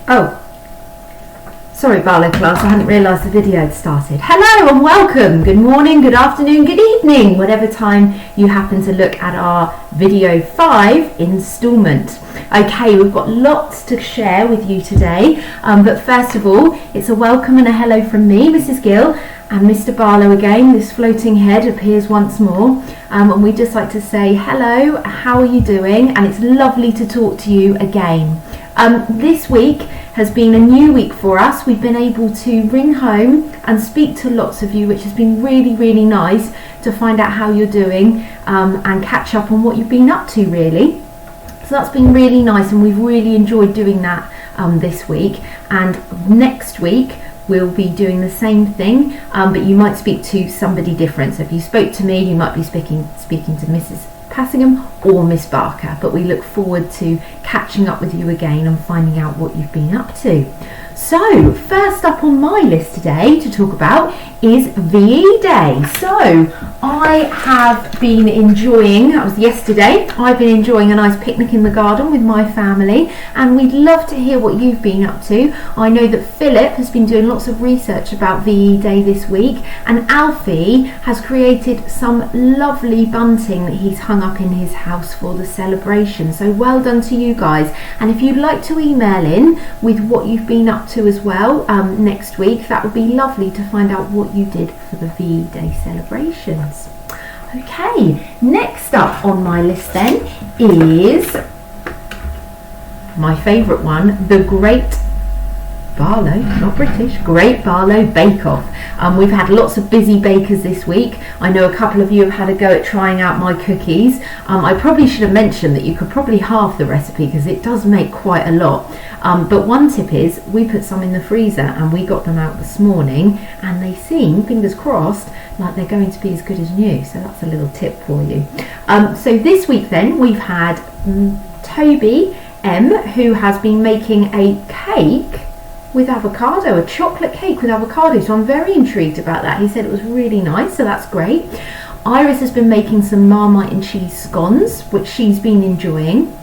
Oh, sorry Barlow class, I hadn't realised the video had started. Hello and welcome. Good morning, good afternoon, good evening, whatever time you happen to look at our video 5 instalment. Okay, we've got lots to share with you today, but first of all, it's a welcome and a hello from me, Mrs. Gill, and Mr. Barlow again. This floating head appears once more, and we'd just like to say hello, how are you doing? And it's lovely to talk to you again. This week has been a new week for us. We've been able to ring home and speak to lots of you, which has been really nice to find out how you're doing and catch up on what you've been up to, really. So that's been really nice, and we've really enjoyed doing that this week. And next week we'll be doing the same thing, but you might speak to somebody different. So if you spoke to me, you might be speaking to Mrs. Passingham or Miss Barker, but we look forward to catching up with you again and finding out what you've been up to. So first up on my list today to talk about is VE Day. So I have been enjoying, that was yesterday, I've been enjoying a nice picnic in the garden with my family, and we'd love to hear what you've been up to. I know that Philip has been doing lots of research about VE Day this week, and Alfie has created some lovely bunting that he's hung up in his house for the celebration. So well done to you guys, and if you'd like to email in with what you've been up to as well next week, that would be lovely to find out what you did for the VE Day celebrations. Okay, next up on my list then is my favourite one, the Great Barlow, not British, Great Barlow Bake Off. We've had lots of busy bakers this week. I know a couple of you have had a go at trying out my cookies. I probably should have mentioned that you could probably halve the recipe because it does make quite a lot. But one tip is we put some in the freezer and we got them out this morning, and they seem, fingers crossed, like they're going to be as good as new. So that's a little tip for you. So this week then we've had Toby M, who has been making a cake with avocado, a chocolate cake with avocado, so I'm very intrigued about that. He said it was really nice, so that's great. Iris has been making some Marmite and cheese scones, which she's been enjoying.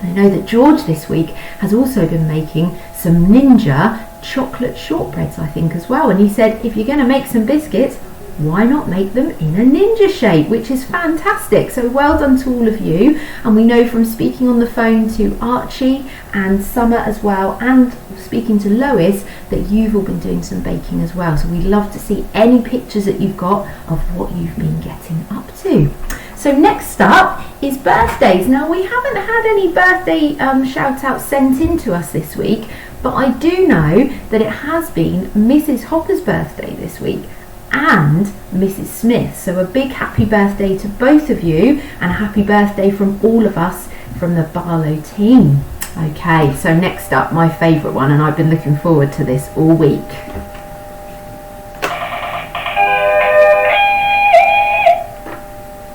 I know that George this week has also been making some Ninja chocolate shortbreads, I think, as well, and he said if you're going to make some biscuits, why not make them in a ninja shape, which is fantastic. So well done to all of you. And we know from speaking on the phone to Archie and Summer as well, and speaking to Lois, that you've all been doing some baking as well. So we'd love to see any pictures that you've got of what you've been getting up to. So next up is birthdays. Now we haven't had any birthday shout outs sent in to us this week, but I do know that it has been Mrs. Hopper's birthday this week and Mrs. Smith. So a big happy birthday to both of you, and a happy birthday from all of us from the Barlow team. Okay, so next up, my favourite one, and I've been looking forward to this all week.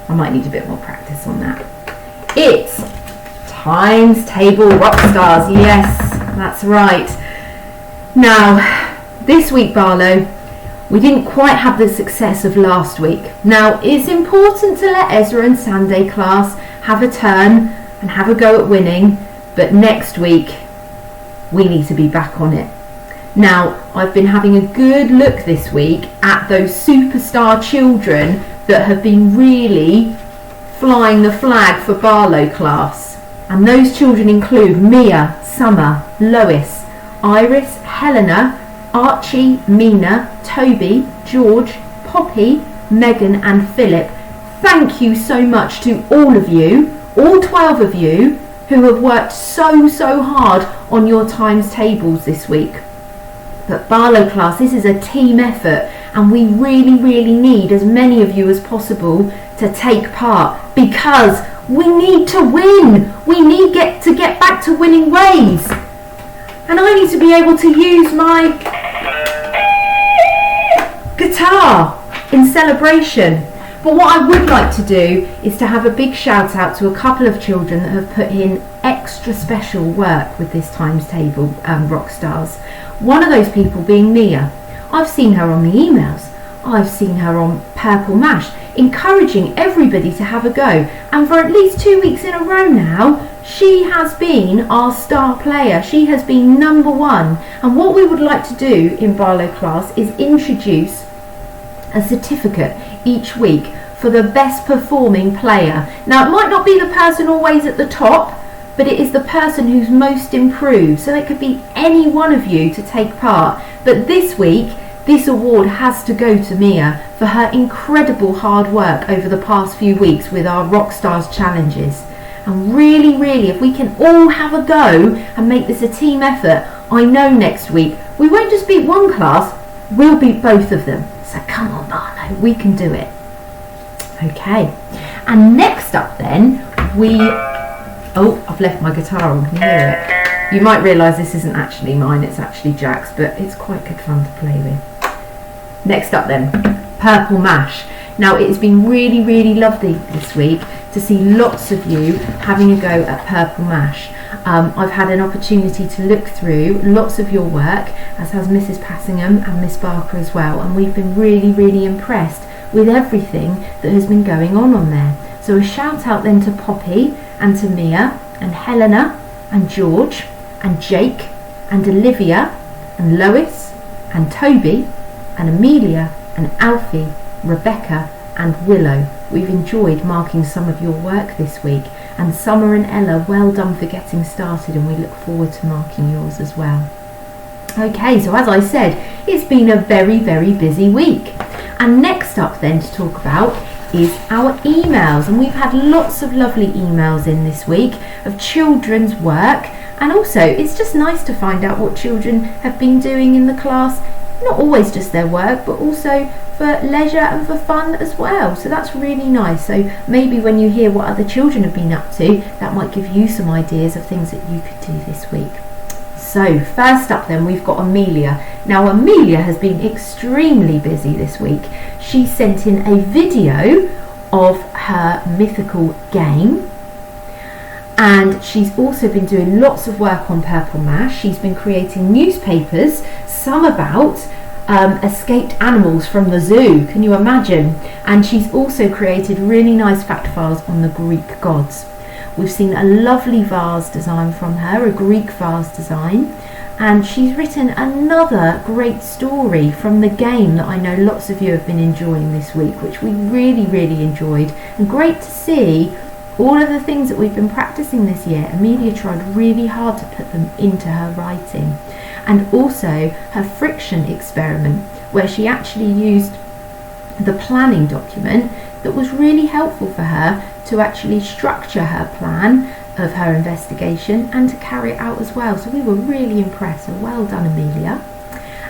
I might need a bit more practice on that. It's Times Table Rockstars. Yes, that's right. Now, this week, Barlow, we didn't quite have the success of last week. Now, it's important to let Ezra and Sunday class have a turn and have a go at winning, but next week we need to be back on it. Now, I've been having a good look this week at those superstar children that have been really flying the flag for Barlow class. And those children include Mia, Summer, Lois, Iris, Helena, Archie, Mina, Toby, George, Poppy, Megan and Philip. Thank you so much to all of you, all 12 of you, who have worked so hard on your times tables this week. But Barlow class, this is a team effort, and we really need as many of you as possible to take part, because we need to win. We need to get back to winning ways. And I need to be able to use my guitar in celebration. But what I would like to do is to have a big shout out to a couple of children that have put in extra special work with this times table Rockstars. One of those people being Mia. I've seen her on the emails. I've seen her on Purple Mash, encouraging everybody to have a go. And for at least 2 weeks in a row now, She has been our star player. She has been number one. And what we would like to do in Barlow class is introduce a certificate each week for the best performing player. Now, it might not be the person always at the top, but it is the person who's most improved. So it could be any one of you to take part. But this week, this award has to go to Mia for her incredible hard work over the past few weeks with our Rockstars challenges. And really, really, if we can all have a go and make this a team effort, I know next week we won't just beat one class, we'll beat both of them. So come on, Barlow, we can do it. Okay, and next up then, oh, I've left my guitar on, can you hear it? You might realise this isn't actually mine, it's actually Jack's, but it's quite good fun to play with. Next up then, Purple Mash. Now, it has been really, really lovely this week to see lots of you having a go at Purple Mash. I've had an opportunity to look through lots of your work, as has Mrs. Passingham and Miss Barker as well, and we've been really, really impressed with everything that has been going on there. So a shout out then to Poppy and to Mia and Helena and George and Jake and Olivia and Lois and Toby and Amelia and Alfie, Rebecca and Willow. We've enjoyed marking some of your work this week, and Summer and Ella, well done for getting started, and we look forward to marking yours as well. Okay, so as I said, it's been a very, very busy week. And next up then to talk about is our emails, and we've had lots of lovely emails in this week of children's work, and also it's just nice to find out what children have been doing in the class, not always just their work but also for leisure and for fun as well. So that's really nice. So maybe when you hear what other children have been up to, that might give you some ideas of things that you could do this week. So first up then, we've got Amelia. Now Amelia has been extremely busy this week. She sent in a video of her mythical game, and she's also been doing lots of work on Purple Mash. She's been creating newspapers, some about escaped animals from the zoo, can you imagine? And she's also created really nice fact files on the Greek gods. We've seen a lovely vase design from her, a Greek vase design, and she's written another great story from the game that I know lots of you have been enjoying this week, which we really, really enjoyed. And great to see all of the things that we've been practicing this year. Amelia tried really hard to put them into her writing. And also her friction experiment, where she actually used the planning document that was really helpful for her to actually structure her plan of her investigation and to carry it out as well. So we were really impressed, so well done, Amelia.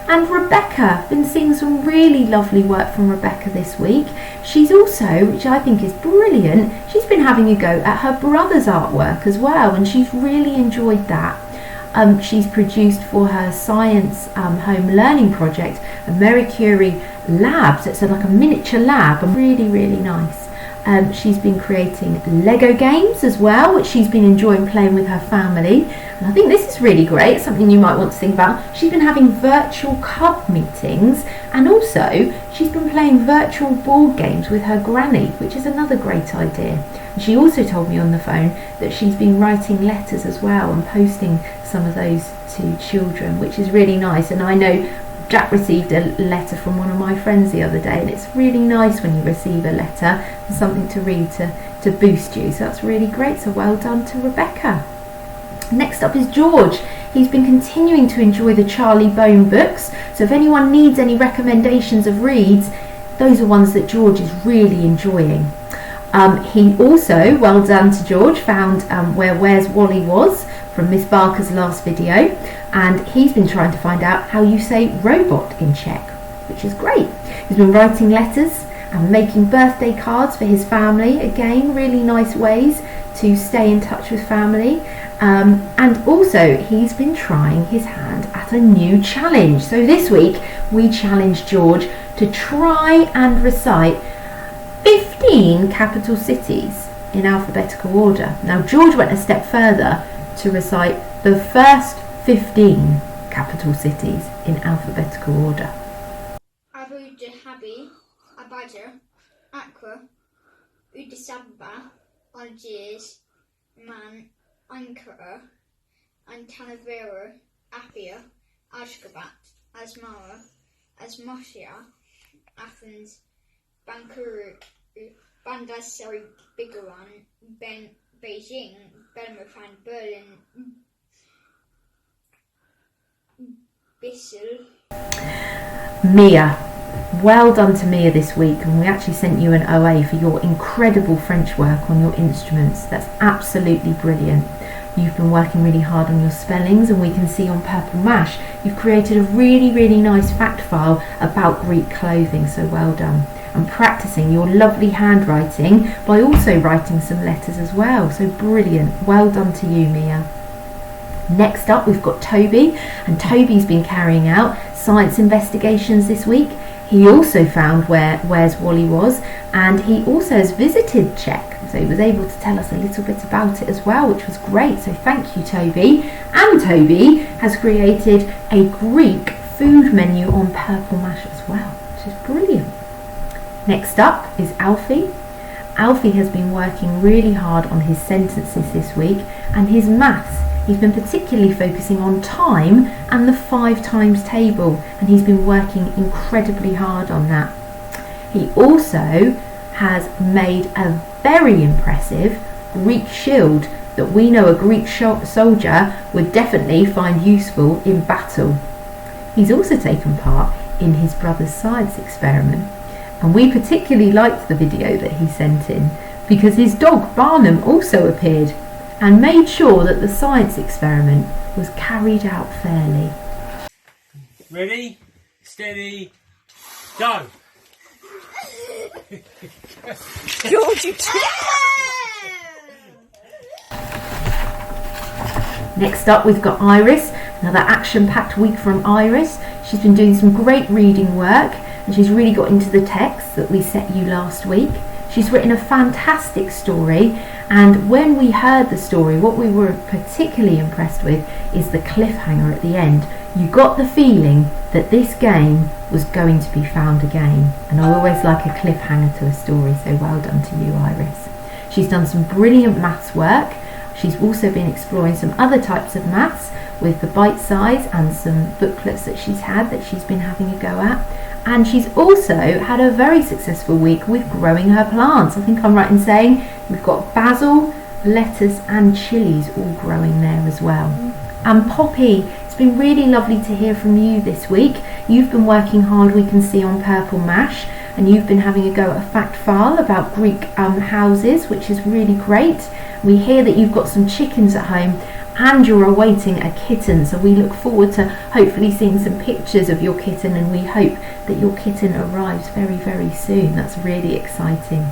And Rebecca, been seeing some really lovely work from Rebecca this week. She's also, which I think is brilliant, she's been having a go at her brother's artwork as well, and she's really enjoyed that. She's produced for her science home learning project a Marie Curie lab, so it's like a miniature lab, and really, really nice. She's been creating Lego games as well, which she's been enjoying playing with her family. And I think this is really great, something you might want to think about. She's been having virtual cub meetings, and also she's been playing virtual board games with her granny, which is another great idea. And she also told me on the phone that she's been writing letters as well and posting some of those to children, which is really nice. And I know Jack received a letter from one of my friends the other day, and it's really nice when you receive a letter and something to read to boost you. So that's really great. So well done to Rebecca. Next up is George. He's been continuing to enjoy the Charlie Bone books. So if anyone needs any recommendations of reads, those are ones that George is really enjoying. He also, well done to George, found where Where's Wally was from Miss Barker's last video, and he's been trying to find out how you say robot in Czech, which is great. He's been writing letters and making birthday cards for his family. Again, really nice ways to stay in touch with family. And also he's been trying his hand at a new challenge. So this week we challenged George to try and recite 15 capital cities in alphabetical order. Now George went a step further to recite the first 15 capital cities in alphabetical order. Abu Dhabi, Abidjan, Accra, Addis Ababa, Algiers, Man, Ankara, Antananarivo, Apia, Ashgabat, Asmara, Asmara, Athens, Bangkok, Bandar Seri Begawan, Beijing, Belmopan, Berlin, Bissell. Mia, well done to Mia this week, and we actually sent you an OA for your incredible French work on your instruments. That's absolutely brilliant. You've been working really hard on your spellings, and we can see on Purple Mash you've created a really nice fact file about Greek clothing, so well done. And practicing your lovely handwriting by also writing some letters as well, so brilliant. Well done to you, Mia. Next up we've got Toby, and Toby's been carrying out science investigations this week. He also found where's Wally was, and he also has visited Czech, so he was able to tell us a little bit about it as well, which was great, so thank you, Toby. And Toby has created a Greek food menu on Purple Mash as well, which is brilliant. Next up is Alfie. Alfie has been working really hard on his sentences this week, and his maths. He's been particularly focusing on time and the 5 times table, and he's been working incredibly hard on that. He also has made a very impressive Greek shield that we know a Greek soldier would definitely find useful in battle. He's also taken part in his brother's science experiment, and we particularly liked the video that he sent in because his dog Barnum also appeared and made sure that the science experiment was carried out fairly. Ready, steady, go! George, you Next up we've got Iris, another action-packed week from Iris. She's been doing some great reading work, and she's really got into the text that we set you last week. She's written a fantastic story, and when we heard the story, what we were particularly impressed with is the cliffhanger at the end. You got the feeling that this game was going to be found again, and I always like a cliffhanger to a story, so well done to you, Iris. She's done some brilliant maths work. She's also been exploring some other types of maths with the bite size and some booklets that she's been having a go at. And she's also had a very successful week with growing her plants. I think I'm right in saying we've got basil, lettuce and chilies all growing there as well. And Poppy, it's been really lovely to hear from you this week. You've been working hard, we can see on Purple Mash, and you've been having a go at a fact file about Greek houses, which is really great. We hear that you've got some chickens at home and you're awaiting a kitten, so we look forward to hopefully seeing some pictures of your kitten, and we hope that your kitten arrives very soon. That's really exciting.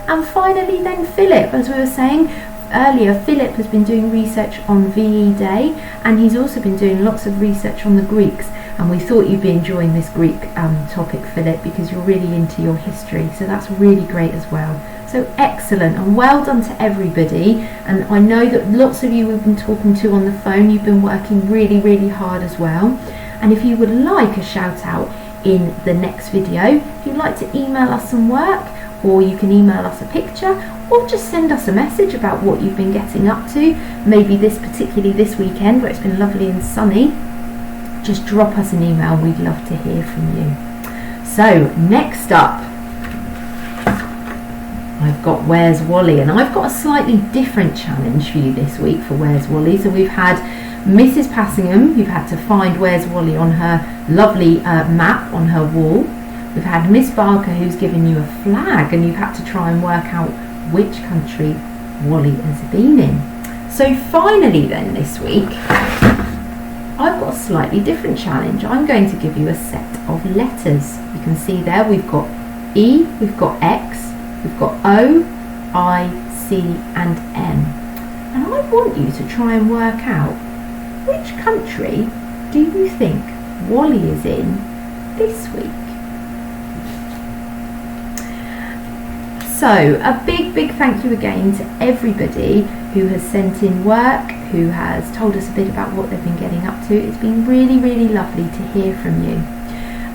And finally then Philip, as we were saying earlier, Philip has been doing research on VE Day, and he's also been doing lots of research on the Greeks, and we thought you'd be enjoying this Greek topic, Philip, because you're really into your history, so that's really great as well. So excellent, and well done to everybody. And I know that lots of you we've been talking to on the phone, you've been working really hard as well. And if you would like a shout out in the next video, if you'd like to email us some work, or you can email us a picture, or just send us a message about what you've been getting up to, maybe particularly this weekend where it's been lovely and sunny, just drop us an email, we'd love to hear from you. So next up, I've got Where's Wally, and I've got a slightly different challenge for you this week for Where's Wally. So we've had Mrs. Passingham, who've had to find Where's Wally on her lovely map on her wall. We've had Miss Barker, who's given you a flag, and you've had to try and work out which country Wally has been in. So finally then this week, I've got a slightly different challenge. I'm going to give you a set of letters. You can see there we've got E, we've got X, we've got O, I, C and M. And I want you to try and work out which country do you think Wally is in this week? So a big thank you again to everybody who has sent in work, who has told us a bit about what they've been getting up to. It's been really lovely to hear from you.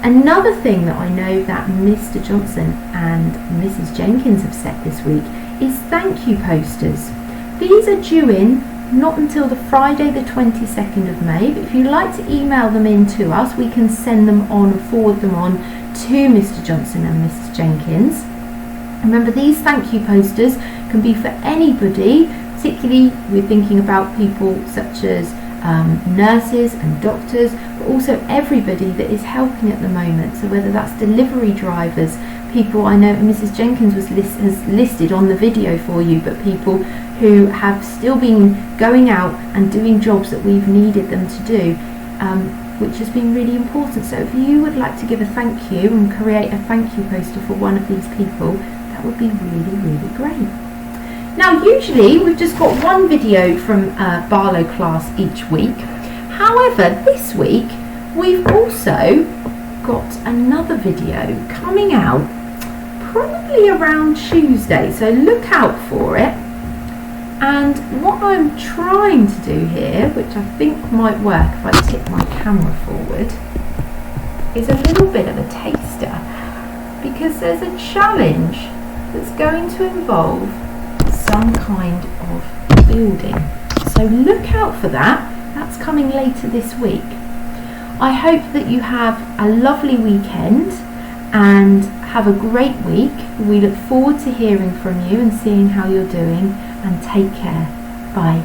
Another thing that I know that Mr. Johnson and Mrs. Jenkins have set this week is thank you posters. These are due in not until the Friday the 22nd of May, but if you'd like to email them in to us, we can send them on, forward them on to Mr. Johnson and Mrs. Jenkins. Remember, these thank you posters can be for anybody, particularly we're thinking about people such as nurses and doctors, but also everybody that is helping at the moment. So whether that's delivery drivers, people, I know Mrs. Jenkins has listed on the video for you, but people who have still been going out and doing jobs that we've needed them to do, which has been really important. So if you would like to give a thank you and create a thank you poster for one of these people, that would be really, really great. Now, usually we've just got one video from Barlow class each week. However, this week we've also got another video coming out probably around Tuesday, so look out for it. And what I'm trying to do here, which I think might work if I tip my camera forward, is a little bit of a taster, because there's a challenge that's going to involve some kind of building. So look out for that. That's coming later this week. I hope that you have a lovely weekend and have a great week. We look forward to hearing from you and seeing how you're doing, and take care. Bye.